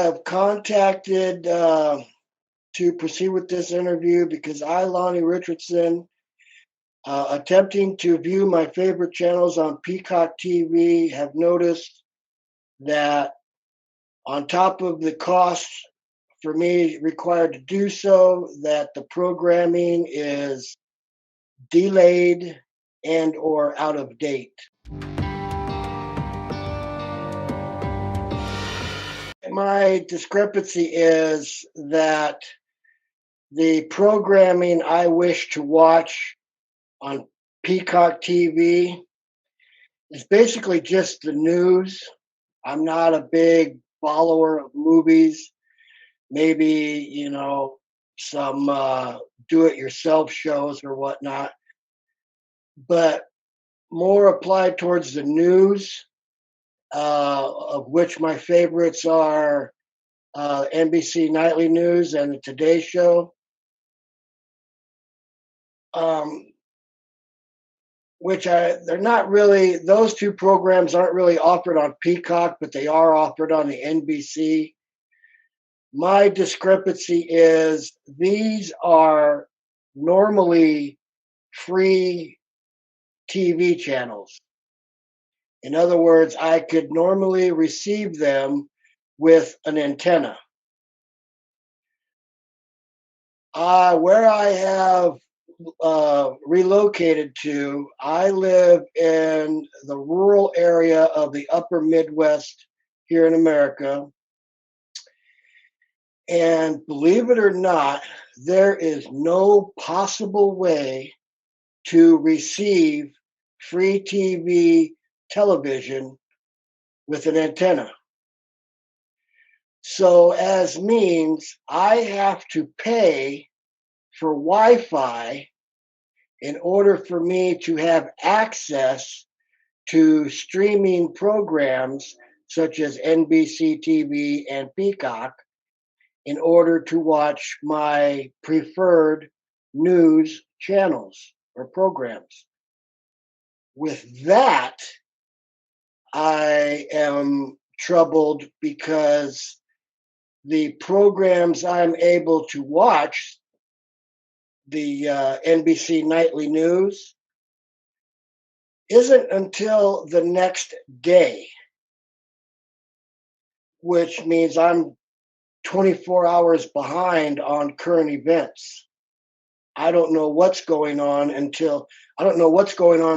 have contacted to proceed with this interview because I, Lonnie Richardson, attempting to view my favorite channels on Peacock TV, have noticed that on top of the costs for me required to do so, that the programming is delayed and or out of date. My discrepancy is that the programming I wish to watch on Peacock TV is basically just the news. I'm not a big follower of movies. Maybe, some do-it-yourself shows or whatnot, but more applied towards the news, of which my favorites are NBC Nightly News and the Today Show. They're not really, those two programs aren't really offered on Peacock, but they are offered on the NBC. My discrepancy is these are normally free TV channels. In other words, I could normally receive them with an antenna. Where I have relocated to, I live in the rural area of the upper Midwest here in America. And believe it or not, there is no possible way to receive free TV television with an antenna. So as means I have to pay for Wi-Fi in order for me to have access to streaming programs such as NBC TV and Peacock in order to watch my preferred news channels or programs. With that, I am troubled because the programs I'm able to watch, the NBC Nightly News, isn't until the next day, which means I'm 24 hours behind on current events. I don't know what's going on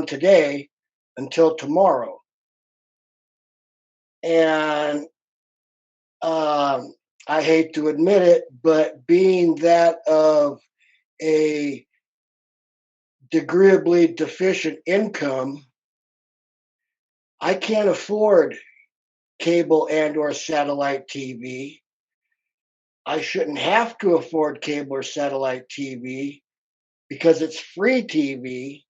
today until tomorrow. And I hate to admit it, but being that of a agreeably deficient income, I can't afford cable and or satellite TV. I shouldn't have to afford cable or satellite TV because it's free TV,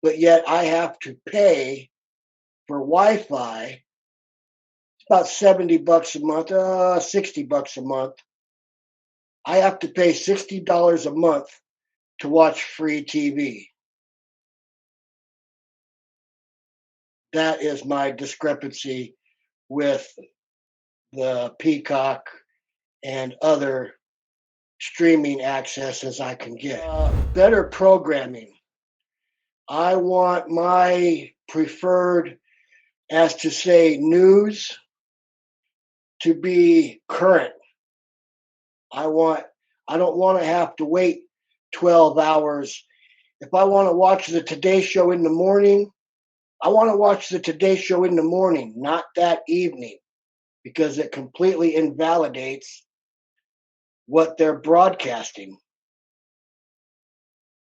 but yet I have to pay for Wi-Fi. It's about $70 a month, $60 a month. I have to pay $60 a month to watch free TV. That is my discrepancy with the Peacock and other streaming accesses I can get. Better programming. I want my preferred, as to say, news to be current. I don't want to have to wait 12 hours. If I want to watch the Today Show in the morning, I want to watch the Today Show in the morning, not that evening, because it completely invalidates what they're broadcasting.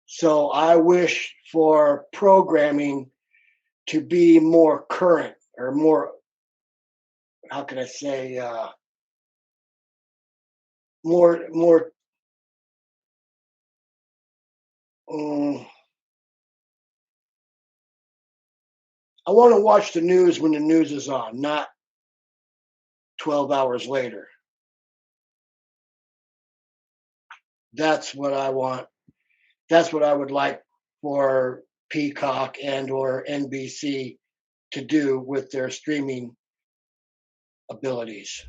So I wish for programming to be more current or more, how can I say, more I want to watch the news when the news is on, not 12 hours later. That's what I want. That's what I would like for Peacock and or NBC to do with their streaming abilities.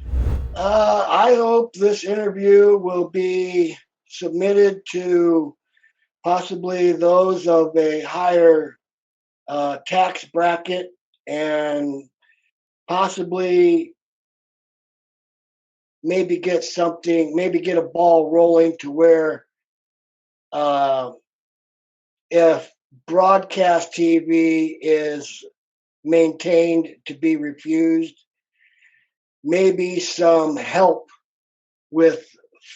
I hope this interview will be submitted to possibly those of a higher tax bracket and possibly maybe get a ball rolling to where uh, if broadcast TV is maintained to be refused, maybe some help with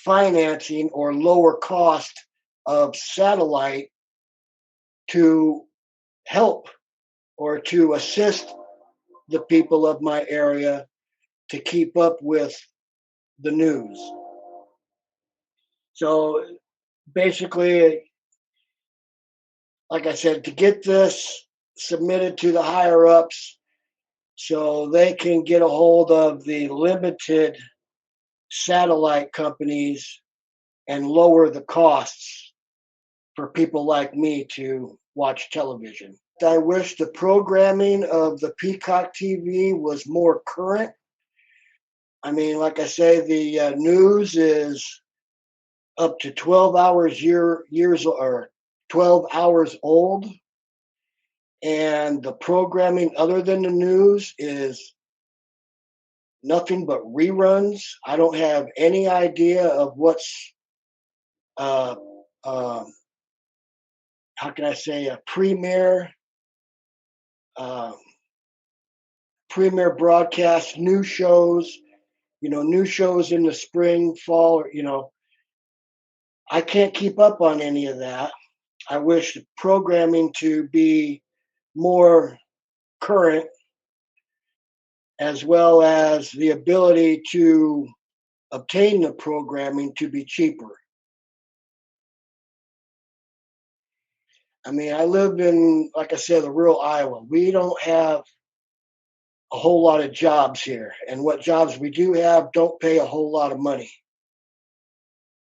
financing or lower cost of satellite to help or to assist the people of my area to keep up with the news. So basically, like I said, to get this submitted to the higher ups so they can get a hold of the limited satellite companies and lower the costs for people like me to watch television. I wish the programming of the Peacock TV was more current. I mean, like I say, the news is up to 12 hours years or 12 hours old, and the programming other than the news is nothing but reruns. I don't have any idea of what's uh, uh, how can I say a uh, premier broadcast new shows. New shows in the spring, fall. I can't keep up on any of that. I wish the programming to be more current, as well as the ability to obtain the programming to be cheaper. I mean, I live in, like I said, the rural Iowa. We don't have a whole lot of jobs here, and what jobs we do have don't pay a whole lot of money.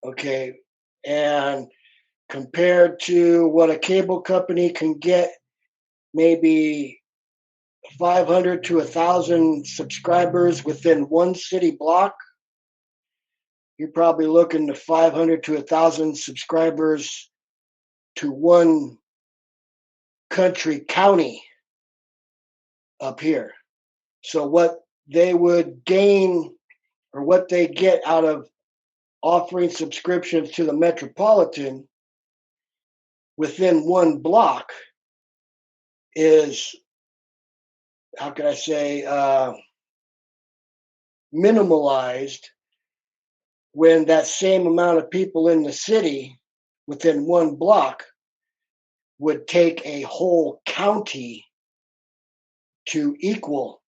Okay, and compared to what a cable company can get, maybe 500 to 1,000 subscribers within one city block, you're probably looking to 500 to 1,000 subscribers to one country county up here. So what they would gain or what they get out of offering subscriptions to the metropolitan within one block is, how can I say, minimalized when that same amount of people in the city within one block would take a whole county to equal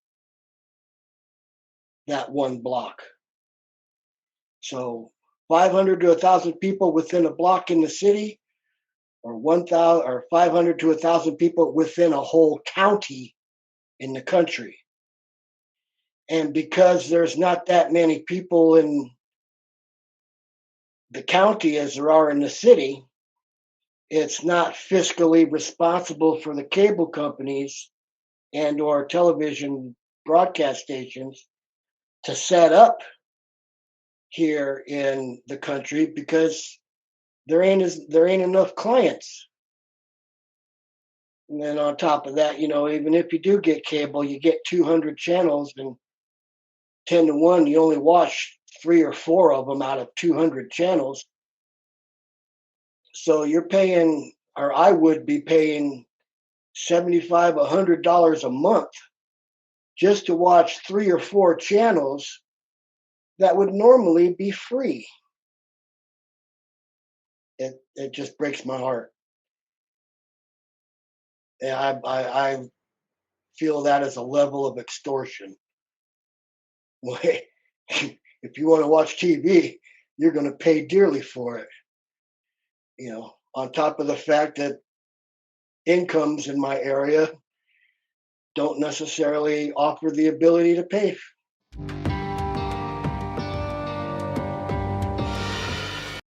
that one block. So 500 to 1,000 people within a block in the city, or 1,000 or 500 to 1,000 people within a whole county in the country. And because there's not that many people in the county as there are in the city, it's not fiscally responsible for the cable companies and or television broadcast stations to set up here in the country because there ain't enough clients. And then on top of that, even if you do get cable, you get 200 channels, and 10 to 1, you only watch 3 or 4 of them out of 200 channels. So you're paying, or I would be paying, $75, $100 a month just to watch 3 or 4 channels that would normally be free. It just breaks my heart. And I feel that as a level of extortion. If you want to watch TV, you're going to pay dearly for it. On top of the fact that incomes in my area don't necessarily offer the ability to pay